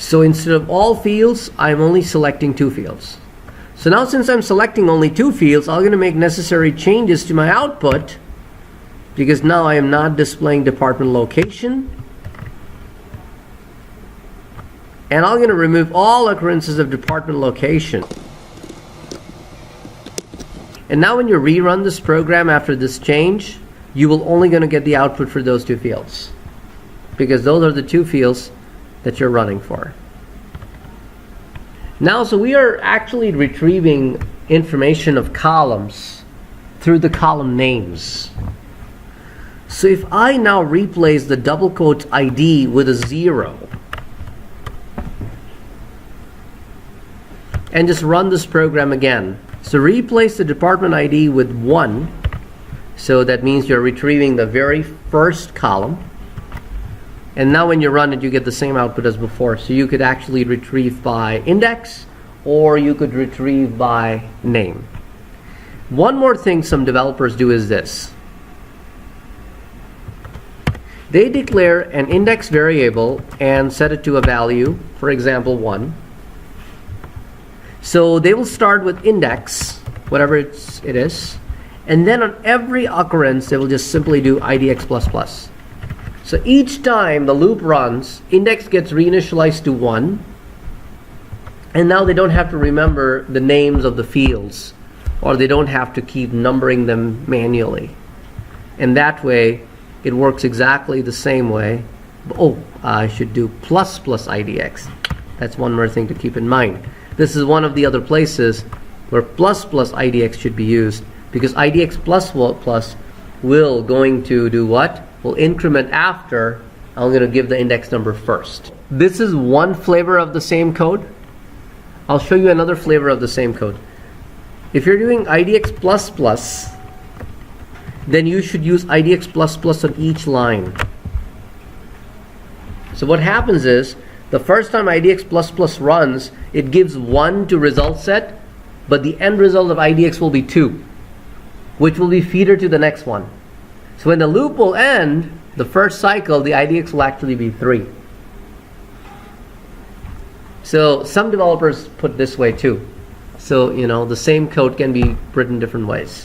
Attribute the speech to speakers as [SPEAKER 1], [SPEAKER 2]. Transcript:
[SPEAKER 1] So instead of all fields, I'm only selecting 2 fields. So now since I'm selecting only 2 fields, I'm going to make necessary changes to my output, because now I am not displaying department location. And I'm going to remove all occurrences of department location. And now when you rerun this program after this change, you will only going to get the output for those 2 fields, because those are the 2 fields that you're running for. Now, so we are actually retrieving information of columns through the column names. So if I now replace the double quote ID with a 0 and just run this program again. So replace the department ID with 1. So that means you're retrieving the very first column. And now when you run it, you get the same output as before. So you could actually retrieve by index, or you could retrieve by name. One more thing some developers do is this. They declare an index variable and set it to a value, for example 1. So they will start with index, whatever it is, and then on every occurrence they will just simply do IDX++. So each time the loop runs, index gets reinitialized to 1, and now they don't have to remember the names of the fields, or they don't have to keep numbering them manually. And that way it works exactly the same way. Oh, I should do plus IDX. That's one more thing to keep in mind. This is one of the other places where plus IDX should be used, because IDX++ will going to do what? Will increment after I'm going to give the index number first. This is one flavor of the same code. I'll show you another flavor of the same code. If you're doing IDX++, then you should use IDX++ on each line. So what happens is, the first time IDX++ runs, it gives 1 to result set, but the end result of IDX will be 2, which will be feeder to the next one. So when the loop will end, the first cycle, the IDX will actually be 3. So some developers put this way too. So, the same code can be written different ways.